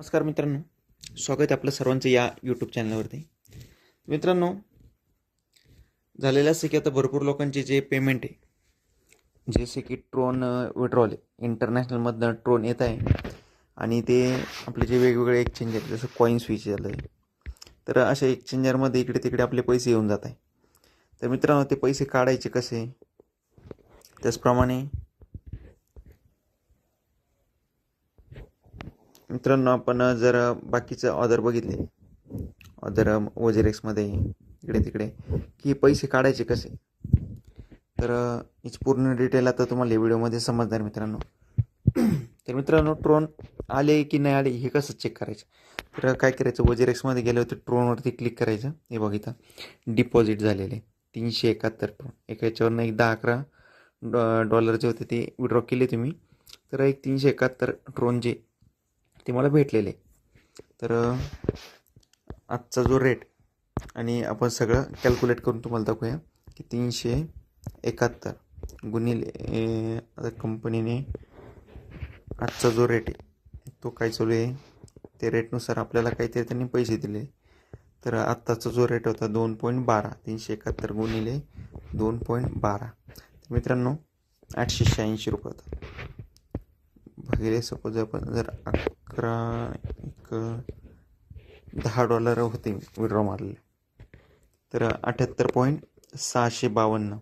नमस्कार मित्रांनो, स्वागत आहे आपलं सर्वांचं या यूट्यूब चॅनलवरती. मित्रांनो, झालेलं असं की आता भरपूर लोकांचे जे पेमेंट आहे, जसे की ट्रोन विड्रॉल आहे, इंटरनॅशनलमधनं ट्रोन येत आहे आणि ते आपले जे वेगवेगळे एक्सचेंज आहेत, जसं कॉईन स्विच झालं आहे, तर अशा एक्सचेंजरमध्ये इकडे तिकडे आपले पैसे येऊन जात आहे. तर मित्रांनो, ते पैसे काढायचे कसे, त्याचप्रमाणे मित्रांनो आपण जर बाकीचं ऑर्डर बघितले, ऑर्डर वजेरेक्समध्ये इकडे तिकडे, की पैसे काढायचे कसे, तर याची पूर्ण डिटेल आता तुम्हाला या व्हिडिओमध्ये समजणार मित्रांनो. तर मित्रांनो, ट्रोन आले की नाही आले हे कसं चेक करायचं, तर काय करायचं, वजेरेक्समध्ये गेलं होतं ट्रोनवरती क्लिक करायचं. हे बघ इथं डिपॉझिट झालेले 371 ट्रोन, एका याच्यावरनं एक 10-11 डॉलर जे होते ते विड्रॉ केले तुम्ही, तर एक 371 ट्रोन जे ते मला भेटलेले. तर आजचा जो रेट आणि आपण सगळं कॅल्क्युलेट करून तुम्हाला दाखवूया की 371 गुणिले आता कंपनीने आजचा जो रेट आहे तो काय चालू आहे, ते रेटनुसार आपल्याला काहीतरी त्यांनी पैसे दिले. तर आत्ताचा जो रेट होता 2.12, 371 गुणिले 2.12, तर मित्रांनो 886 रुपये होता. भागिले सपोज आपण जर 10 डॉलर होते विड्रॉ मारले, तर 78.652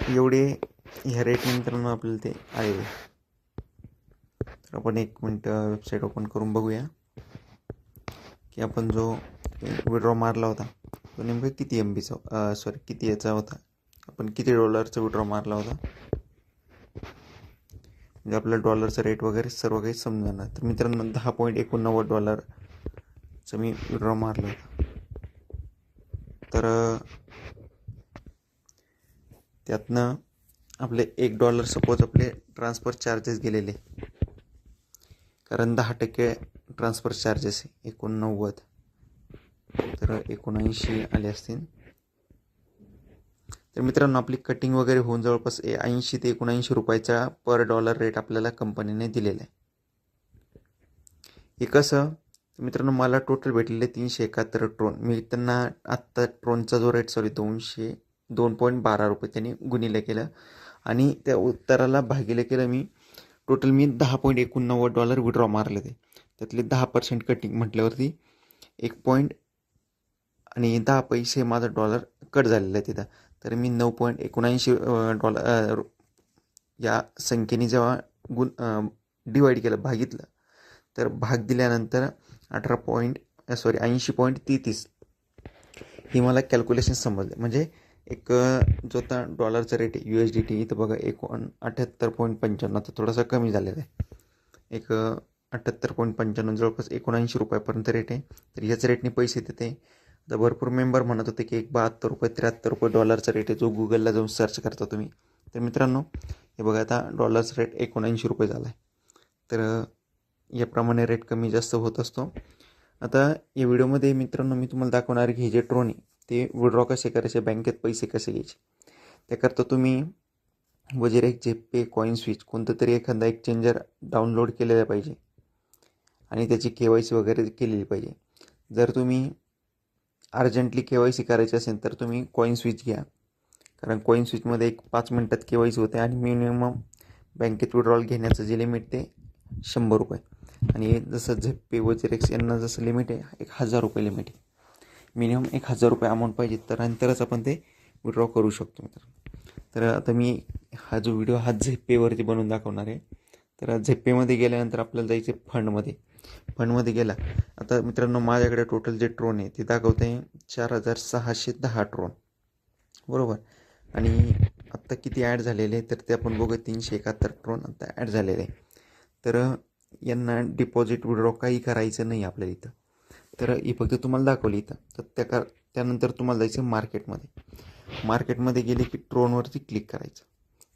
एवढे ह्या रेटने मित्रांनो आपल्याला ते आलेले. तर आपण एक मिनटं वेबसाईट ओपन करून बघूया की आपण जो विड्रॉ मारला होता तो नेमकं किती MBचा किती याचा होता, आपण किती डॉलरचा विड्रॉ मारला होता, म्हणजे आपल्या डॉलरचा रेट वगैरे सर्व काही समजून जाणार. तर मित्रांनो 10.89 डॉलरचं मी विड्रॉ मारलं होतं. तर त्यातनं आपले $1 सपोज आपले ट्रान्सफर चार्जेस गेलेले, कारण 10% ट्रान्सफर चार्जेस आहे 89, तर 79 आले असतील. तर मित्रांनो आपली कटिंग वगैरे होऊन जवळपास 80 ते 79 रुपयाचा पर डॉलर रेट आपल्याला कंपनीने दिलेला आहे. हे कसं, मित्रांनो मला टोटल भेटलेले 371 ट्रोन. मी त्यांना आत्ता ट्रोनचा जो रेट 2.12 रुपये त्यांनी गुणिले केलं आणि त्या उत्तराला भागिले केलं. मी 10.89 डॉलर विड्रॉ मारले ते, त्यातले 10% कटिंग म्हटल्यावरती 1 आणि 10 पैसे माझा डॉलर कट झालेला आहे तिथं. तर मी 9.79 डॉलर या संख्येने जेव्हा डिवाईड केलं, भागितलं, तर भाग दिल्यानंतर 80.33 ही मला कॅल्क्युलेशन समजले. म्हणजे एक जो आता डॉलरचा रेट आहे USDT इथं बघा 78.95, आता थोडासा कमी झालेला आहे, एक 78.95 जवळपास 79 रुपयापर्यंत रेट आहे. तर ह्याच रेटने पैसे देते. आता भरपूर मेंबर म्हणत होते की 72 रुपये 73 रुपये डॉलरचा रेट आहे, जो गुगलला जाऊन सर्च करता तुम्ही. तर मित्रांनो हे बघा आता डॉलरचा रेट 79 रुपये झाला आहे. तर याप्रमाणे रेट कमी जास्त होत असतो. आता या व्हिडिओमध्ये मित्रांनो मी तुम्हाला दाखवणार आहे की हे जे ट्रोन आहे ते विड्रॉ कसे करायचे, बँकेत पैसे कसे घ्यायचे. त्याकरता तुम्ही वजेरेक्स, झेप्पे, कॉईन स्विच कोणतं तरी एखादा एक्सचेंजर डाउनलोड केलेलं पाहिजे आणि त्याची KYC वगैरे केलेली पाहिजे. जर तुम्ही अर्जंटली KYC करायची असेल तर तुम्ही कॉईन स्विच घ्या, कारण कॉईन स्विचमध्ये 5 मिनटात KYC होते आणि मिनिमम बँकेत विड्रॉल घेण्याचं जे लिमिट ते 100 रुपये, आणि जसं झेप्पे वजेरेक्स यांना जसं लिमिट आहे 1000 रुपये लिमिट आहे. मिनिमम 1000 रुपये अमाऊंट पाहिजे, तरच आपण ते विड्रॉ करू शकतो मित्रांनो. तर आता मी हा जो व्हिडिओ झेप्पेवरती बनवून दाखवणार आहे. तर झेप्पेमध्ये गेल्यानंतर आपल्याला जायचे फंडमध्ये गेला. आता मित्रांनो माझ्याकडे टोटल जे ट्रोन आहे ते दाखवते 4610 ट्रोन, बरोबर. आणि आत्ता किती ॲड झालेले तर ते आपण बघू. 371 ट्रोन आत्ता ॲड झालेले आहे. तर यांना डिपॉझिट विड्रॉ काही करायचं नाही आपल्याला इथं. तर ही फक्त तुम्हाला दाखवली इथं. तर त्यानंतर तुम्हाला जायचं मार्केटमध्ये गेले की ट्रोनवरती क्लिक करायचं.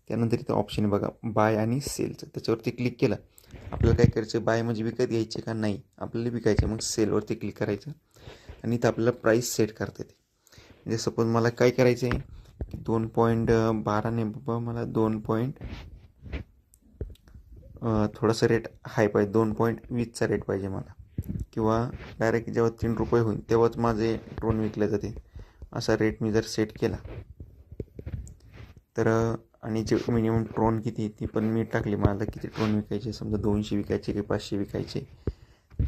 त्यानंतर इथं ऑप्शन आहे बघा बाय आणि सेलचं, त्याच्यावरती क्लिक केलं. आपल्याला काय करायचं, बाय म्हणजे विकत घ्यायचे का नाही, आपल्याला विकायचं, मग सेलवरती क्लिक करायचं आणि इथं आपल्याला प्राईस सेट करता येते. म्हणजे सपोज मला काय करायचं आहे, 2.12 ने बाबा मला थोडासा रेट हाय पाहिजे, 2.20चा रेट पाहिजे मला, किंवा डायरेक्ट जेव्हा 3 रुपये होईल तेव्हाच माझे ट्रोन विकले जातील असा रेट मी जर सेट केला तर, आणि जे मिनिमम ट्रोन किती ती पण मी टाकली, मला किती ट्रोन विकायचे, समजा 200 विकायचे की 500 विकायचे,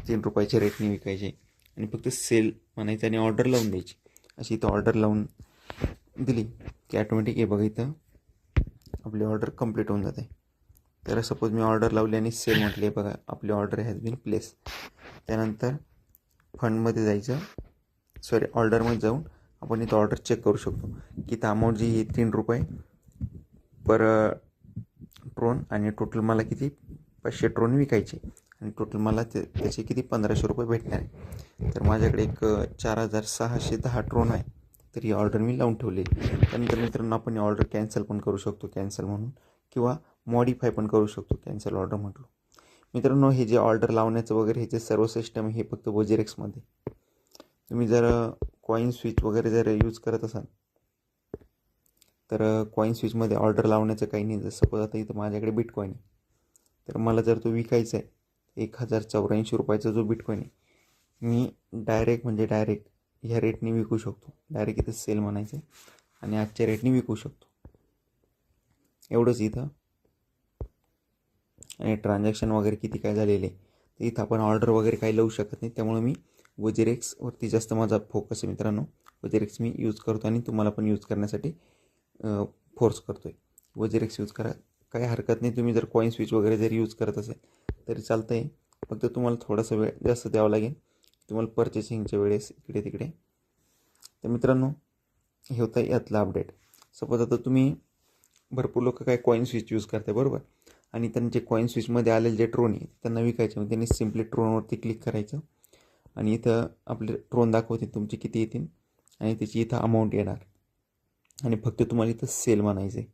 3 रुपयाच्या रेटने विकायचे, आणि फक्त सेल म्हणायचं आणि ऑर्डर लावून द्यायची. अशी इथं ऑर्डर लावून दिली की ॲटोमॅटिक हे बघा इथं आपली ऑर्डर कंप्लीट होऊन जाते. तर सपोज मी ऑर्डर लावली आणि सेल म्हटले, बघा आपली ऑर्डर हॅज बीन प्लेस. त्यानंतर फंडमध्ये जायचं, सॉरी ऑर्डरमध्ये जाऊन आपण इथं ऑर्डर चेक करू शकतो की इथं अमाऊंट जी ही 3 रुपये पर ट्रोन, आणि टोटल मला किती 500 ट्रोन विकायचे, आणि टोटल मला त्याचे किती 1500 रुपये भेटणार आहे. तर माझ्याकडे एक 4610 ट्रोन आहे. तर ही ऑर्डर मी लावून ठेवली. त्यानंतर मित्रांनो आपण ही ऑर्डर कॅन्सल पण करू शकतो, कॅन्सल म्हणून, किंवा मॉडिफाय पण करू शकतो कॅन्सल ऑर्डर म्हटलो. मित्रांनो हे जे ऑर्डर लावण्याचं वगैरे हे जे सर्व सिस्टम हे फक्त वजीरेक्समध्ये. तुम्ही जर कॉईन स्विच वगैरे जर यूज करत असाल तर कॉईन स्विचमध्ये ऑर्डर लावण्याचं काही नाही. जसं सपोज आता इथं माझ्याकडे बिटकॉईन आहे, तर मला जर तो विकायचा आहे 1084 रुपयाचा जो बिटकॉईन आहे, मी डायरेक्ट ह्या रेटने विकू शकतो. डायरेक्ट इथं सेल म्हणायचं आहे आणि आजच्या रेटने विकू शकतो, एवढंच इथं. आणि ट्रान्झॅक्शन वगैरे किती काय झालेले तर इथं आपण ऑर्डर वगैरे काही लावू शकत नाही. त्यामुळे मी वजीरेक्सवरती जास्त माझा फोकस आहे मित्रांनो. वजीरेक्स मी यूज करतो आणि तुम्हाला पण यूज करण्यासाठी फोर्स करतो आहे. वजीरेक्स यूज करा, काही हरकत नाही. तुम्ही जर कॉईन स्विच वगैरे जर यूज करत असेल तरी चालतं आहे, फक्त तुम्हाला थोडासा वेळ जास्त द्यावा लागेल तुम्हाला पर्चेसिंगच्या वेळेस इकडे तिकडे. तर मित्रांनो हे होतं यातलं अपडेट. सपोज आता तुम्ही भरपूर लोक काय कॉईन स्विच यूज करते बरोबर, आणि त्यांचे कॉईन स्विचमध्ये आलेले जे ट्रोन आहे त्यांना विकायचे, मग त्यांनी सिम्पली ट्रोनवरती क्लिक करायचं आणि इथं आपले ट्रोन दाखवतील तुमचे किती येतील आणि त्याची इथं अमाऊंट येणार, आणि फक्त तुम्हाला इथं सेल म्हणायचं आहे.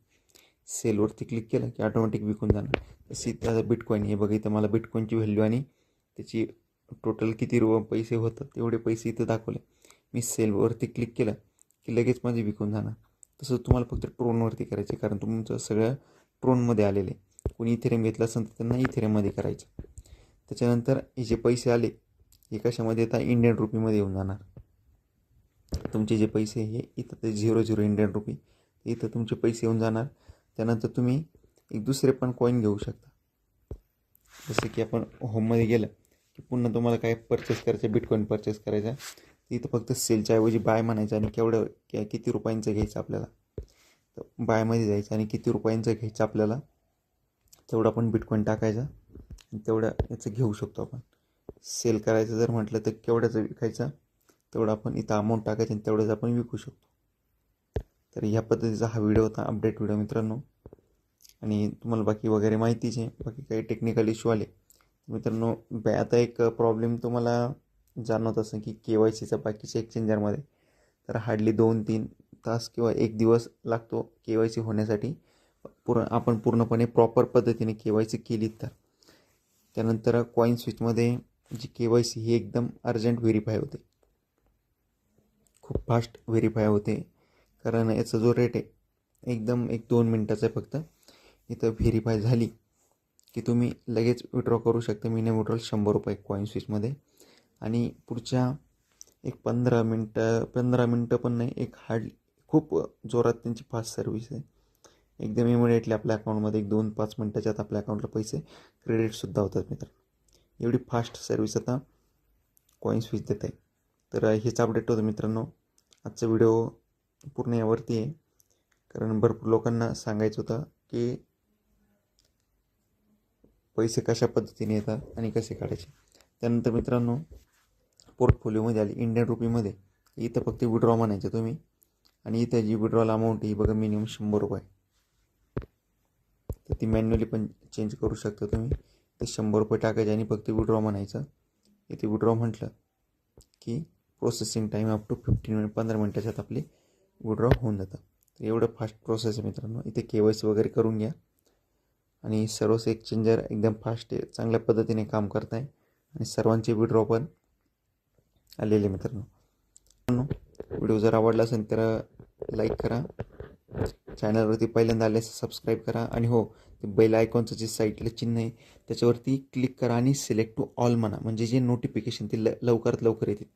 सेलवरती क्लिक केलं की ऑटोमॅटिक विकून जाणार. तशी इथं बिटकॉईन हे बघा, इथं मला बिटकॉईनची व्हॅल्यू आणि त्याची टोटल किती पैसे होतात तेवढे पैसे इथं दाखवले. मी सेलवरती क्लिक केलं की लगेच माझे विकून जाणार. तसं तुम्हाला फक्त ट्रोनवरती करायचं, कारण तुमचं सगळं ट्रोनमध्ये आलेले. कोणी इथेरियम घेतलं असेल तर त्यांना इथेरियममध्ये करायचं. त्याच्यानंतर हे जे पैसे आले हे कशामध्ये येतात, इंडियन रुपीमध्ये येऊन जाणार. तुमचे जे पैसे हे इथं ते 00 इंडियन रुपी इथं तुमचे पैसे येऊन जाणार. त्यानंतर तुम्ही एक दुसरे पण कॉईन घेऊ शकता. जसं की आपण होममध्ये गेलं की पुन्हा तुम्हाला काय परचेस करायचं, बिटकॉईन परचेस करायचा, इथं फक्त सेलच्या ऐवजी बाय म्हणायचं आणि किती रुपयांचं घ्यायचं आपल्याला, तर बायमध्ये जायचं आणि किती रुपयांचं घ्यायचं आपल्याला तेवढं आपण बिटकॉईन टाकायचं आणि तेवढं याचं घेऊ शकतो आपण. सेल करायचं जर म्हटलं तर केवढ्याचं विकायचं तेवढं आपण इथं अमाऊंट टाकायचं आणि तेवढंच आपण विकू शकतो. तर ह्या पद्धतीचा हा व्हिडिओ होता, अपडेट व्हिडिओ मित्रांनो. आणि तुम्हाला बाकी वगैरे माहितीच आहे, बाकी काही टेक्निकल इश्यू आले मित्रांनो. आता एक प्रॉब्लेम तुम्हाला जाणवत असं की KYCचा बाकीच्या एक्सचेंजरमध्ये तर हार्डली 2-3 तास किंवा 1 दिवस लागतो KYC होण्यासाठी. आपण पूर्णपणे प्रॉपर पद्धतीने KYC केली तर. त्यानंतर कॉईन स्विचमध्ये जी KYC ही एकदम अर्जंट व्हेरीफाय होते, खूप फास्ट व्हेरीफाय होते, कारण याचा जो रेट आहे एकदम 1-2 मिनटाचा आहे फक्त. इथं व्हेरीफाय झाली की तुम्ही लगेच विड्रॉ करू शकता. मिनिमम विड्रॉल 100 रुपये कॉईन स्विचमध्ये, आणि पुढच्या एक 15 मिनटं पण नाही, एक हार्डली खूप जोरात त्यांची फास्ट सर्व्हिस आहे. एकदम इमिडिएटली आपल्या अकाउंटमध्ये 1-2-5 मिनटाच्या आत आपल्या अकाउंटला पैसे क्रेडिटसुद्धा होतात मित्रांनो. एवढी फास्ट सर्व्हिस आता कॉईन स्विच देत आहे. तर हेच अपडेट होतं मित्रांनो. आजचा व्हिडिओ पूर्ण यावरती आहे, कारण भरपूर लोकांना सांगायचं होतं की पैसे कशा पद्धतीने येतात आणि कसे काढायचे. त्यानंतर मित्रांनो पोर्टफोलिओमध्ये आली इंडियन रुपीमध्ये, इथं फक्त विड्रॉ म्हणायचं तुम्ही, आणि इथं जी विड्रॉल अमाऊंट ही बघा मिनिमम 100 रुपये, तर ती मॅन्युअली पण चेंज करू शकता तुम्ही. ते 100 रुपये टाकायचे आणि फक्त विड्रॉ म्हणायचं. इथे विड्रॉ म्हटलं की प्रोसेसिंग टाईम अप टू 15 मिनटाच्या आत आपली विड्रॉ होऊन जातं. तर एवढं फास्ट प्रोसेस आहे मित्रांनो. इथे KYC वगैरे करून घ्या, आणि सर्वच एक्सचेंजर एकदम फास्ट आहे, चांगल्या पद्धतीने काम करत आहे, आणि सर्वांचे विड्रॉ पण आलेले मित्रांनो. व्हिडिओ जर आवडला असेल तर लाईक करा, चॅनलवरती पहिल्यांदा आल्यास सबस्क्राईब करा, आणि हो ते बैल आयकॉनचं जे साईडला चिन्ह आहे त्याच्यावरती क्लिक करा आणि सिलेक्ट टू ऑल म्हणा, म्हणजे जे नोटिफिकेशन ते लवकरात लवकर येतील.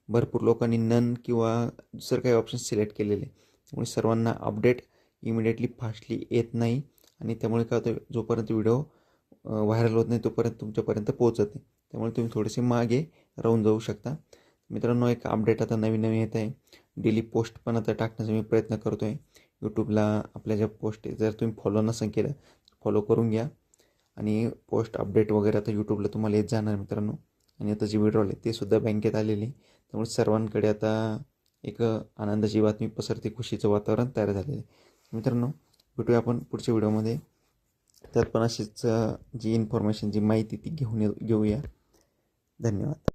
भरपूर लोकांनी नन किंवा दुसरं काही ऑप्शन सिलेक्ट केलेले, त्यामुळे सर्वांना अपडेट इमिडिएटली फास्टली येत नाही आणि त्यामुळे काय होतं, जोपर्यंत व्हिडिओ व्हायरल होत नाही तोपर्यंत तुमच्यापर्यंत पोहोचत नाही. त्यामुळे तुम्ही थोडेसे मागे राहून जाऊ शकता. मित्रांनो, एक अपडेट आता नवीन नवीन येत आहे. डेली पोस्ट पण आता टाकण्याचा मी प्रयत्न करतो आहे. यूट्यूबला आपल्या ज्या पोस्ट जर तुम्ही फॉलो नसेल केलं फॉलो करून घ्या आणि पोस्ट अपडेट वगैरे आता यूट्यूबला तुम्हाला येत जाणार मित्रांनो. आणि आता जे व्हिडिओ आले ते सुद्धा बँकेत आलेले, त्यामुळे सर्वांकडे आता एक आनंदाची बातमी पसरते, खुशीचं वातावरण तयार झालेलं आहे. मित्रांनो, भेटूया आपण पुढच्या व्हिडिओमध्ये. त्यात पण अशीच जी इन्फॉर्मेशन जी माहिती ती घेऊया. धन्यवाद.